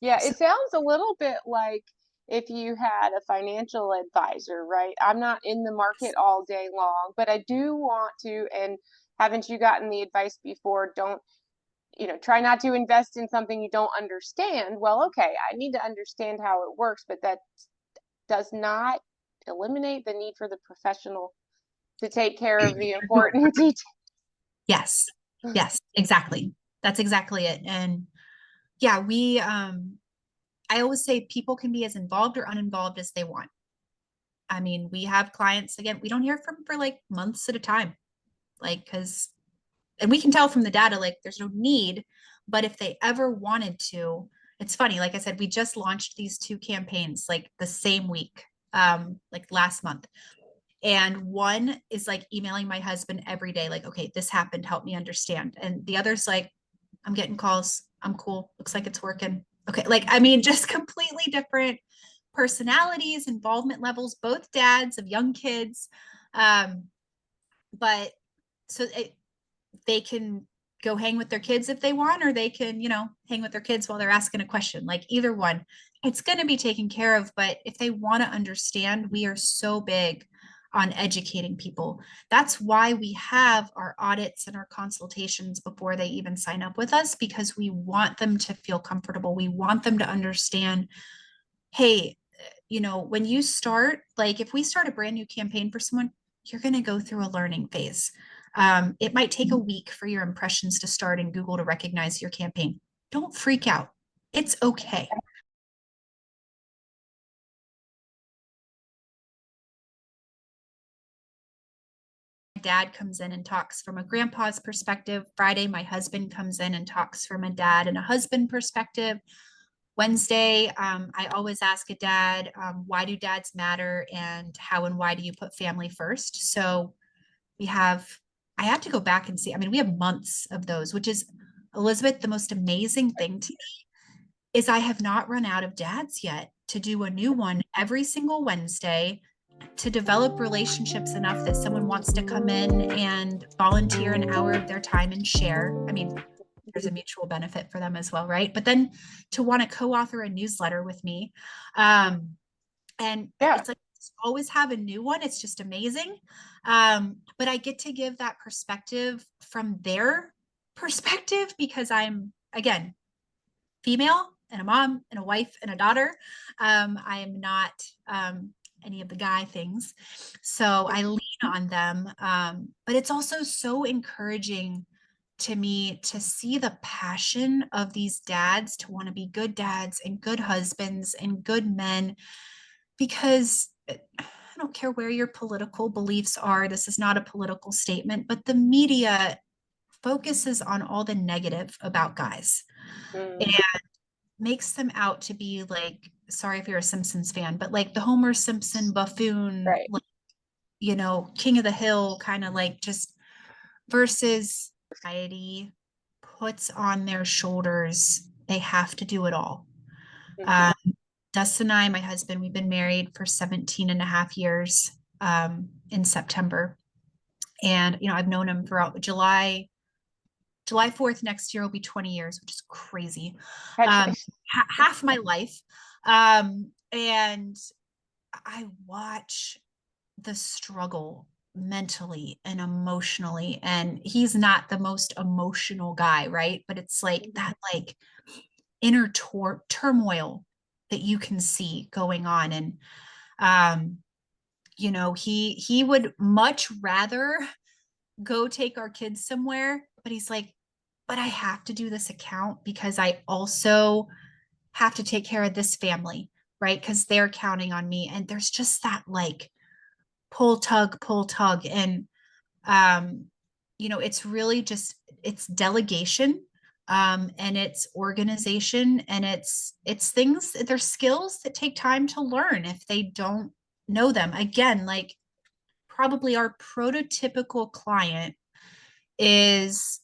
Yeah, So it sounds a little bit like if you had a financial advisor, right? I'm not in the market all day long, but I do want to, and haven't you gotten the advice before? Don't, try not to invest in something you don't understand. Well, okay, I need to understand how it works, but that does not eliminate the need for the professional to take care of the important details. yes, yes, exactly. That's exactly it. And yeah, I always say people can be as involved or uninvolved as they want. I mean, we have clients, again, we don't hear from for like months at a time, like, because, and we can tell from the data, like, there's no need. But if they ever wanted to, it's funny, like I said, we just launched these two campaigns like the same week, like last month. And one is like emailing my husband every day, like, okay, this happened, help me understand. And the other's like, I'm getting calls, I'm cool, looks like it's working. Okay, like, I mean, just completely different personalities, involvement levels, both dads of young kids. Um, but so they can go hang with their kids if they want, or they can, hang with their kids while they're asking a question. Like either one, it's going to be taken care of. But if they want to understand, we are so big on educating people. That's why we have our audits and our consultations before they even sign up with us, because we want them to feel comfortable. We want them to understand, hey, when you start, like if we start a brand new campaign for someone, you're going to go through a learning phase. It might take a week for your impressions to start in Google to recognize your campaign. Don't freak out. It's okay. My dad comes in and talks from a grandpa's perspective. Friday, my husband comes in and talks from a dad and a husband perspective. Wednesday, I always ask a dad, why do dads matter, and how and why do you put family first? So we have, I have to go back and see. I mean, we have months of those, which is, Elizabeth, the most amazing thing to me is I have not run out of dads yet to do a new one every single Wednesday, to develop relationships enough that someone wants to come in and volunteer an hour of their time and share. I mean, there's a mutual benefit for them as well, right? But then to want to co-author a newsletter with me. And Yeah. it's like, always have a new one. It's just amazing. But I get to give that perspective from their perspective because I'm, again, female and a mom and a wife and a daughter. I am not any of the guy things. So I lean on them. But it's also so encouraging to me to see the passion of these dads to want to be good dads and good husbands and good men, because I don't care where your political beliefs are. This is not a political statement, but the media focuses on all the negative about guys and Mm, makes them out to be like, sorry if you're a Simpsons fan, but like the Homer Simpson buffoon, right. like, king of the hill, kind of like, just versus society puts on their shoulders. They have to do it all. Mhm. Um, Dustin and I, my husband, we've been married for 17 and a half years in September. And, I've known him throughout July 4th next year will be 20 years, which is crazy. Congratulations. Half my life. And I watch the struggle mentally and emotionally. And he's not the most emotional guy, right? But it's like that, like inner turmoil that you can see going on. And um, he would much rather go take our kids somewhere, but he's like, but I have to do this account because I also have to take care of this family, right? Because they're counting on me. And there's just that like pull tug. And um, it's really just, it's delegation, and it's organization, and it's things, there's skills that take time to learn if they don't know them. Again, like probably our prototypical client is,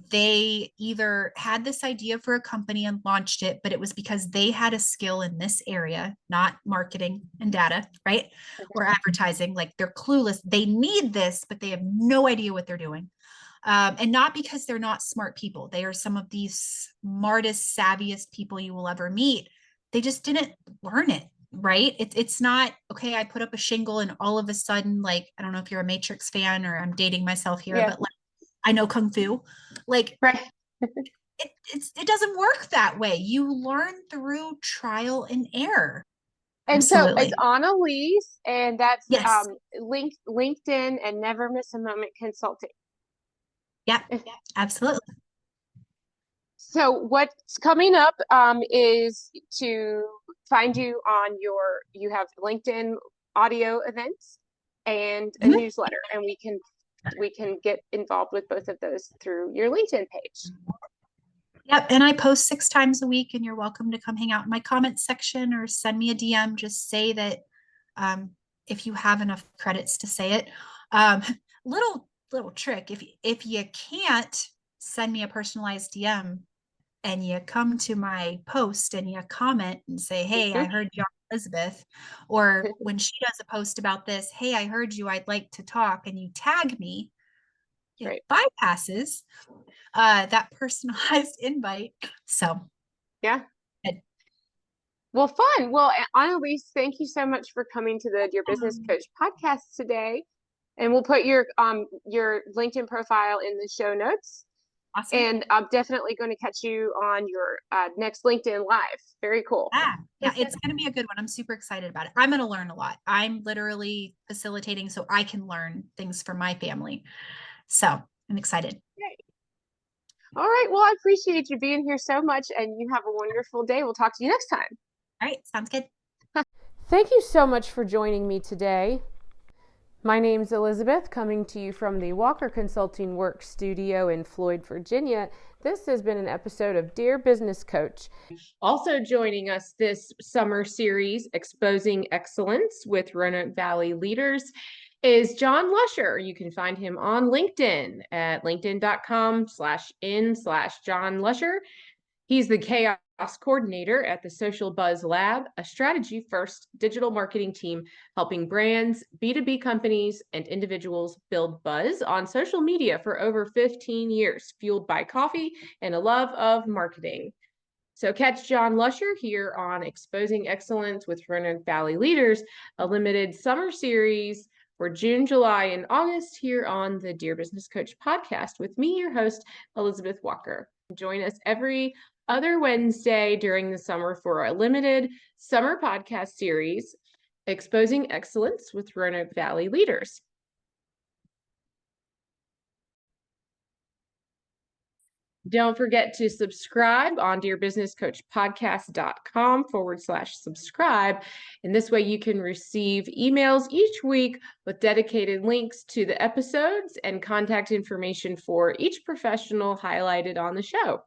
they either had this idea for a company and launched it, but it was because they had a skill in this area, not marketing and data, right? Or advertising. Like they're clueless. They need this, but they have no idea what they're doing. And not because they're not smart people. They are some of the smartest, savviest people you will ever meet. They just didn't learn it, right? It's not, okay, I put up a shingle and all of a sudden, like, I don't know if you're a Matrix fan or I'm dating myself here, Yeah. but like, I know Kung Fu. Like, Right. it doesn't work that way. You learn through trial and error. And so it's Absolutely. Anneliese, and that's Yes. LinkedIn and Never Miss a Moment Consulting. Yep. Absolutely. So what's coming up is to find you on you have LinkedIn audio events and a Mhm. newsletter, and we can get involved with both of those through your LinkedIn page. Yep. And I post 6 times a week, and you're welcome to come hang out in my comments section or send me a DM. Just say that um, if you have enough credits to say it. Um, little trick. If you can't send me a personalized DM and you come to my post and you comment and say, "Hey, I heard you on Elizabeth," or when she does a post about this, "Hey, I heard you. I'd like to talk," and you tag me, it Right. bypasses that personalized invite. So, Yeah. good. Well, fun. Well, Annalise, thank you so much for coming to the Dear Business Coach podcast today. And we'll put your LinkedIn profile in the show notes. Awesome. And I'm definitely going to catch you on your next LinkedIn Live. Very cool. Yeah, it's going to be a good one. I'm super excited about it. I'm going to learn a lot. I'm literally facilitating so I can learn things for my family. So I'm excited. Great. All right. Well, I appreciate you being here so much, and you have a wonderful day. We'll talk to you next time. All right, sounds good. Thank you so much for joining me today. My name's Elizabeth, coming to you from the Walker Consulting Works studio in Floyd, Virginia. This has been an episode of Dear Business Coach. Also joining us this summer series, Exposing Excellence with Roanoke Valley Leaders, is John Lusher. You can find him on LinkedIn at linkedin.com/in/John Lusher. He's the chaos coordinator at the Social Buzz Lab, a strategy first digital marketing team helping brands, B2B companies, and individuals build buzz on social media for over 15 years, fueled by coffee and a love of marketing. So catch John Lusher here on Exposing Excellence with Roanoke Valley Leaders, a limited summer series for June, July, and August here on the Dear Business Coach podcast with me, your host, Elizabeth Walker. Join us every other Wednesday during the summer for a limited summer podcast series, Exposing Excellence with Roanoke Valley Leaders. Don't forget to subscribe on dearbusinesscoachpodcast.com/subscribe. And this way you can receive emails each week with dedicated links to the episodes and contact information for each professional highlighted on the show.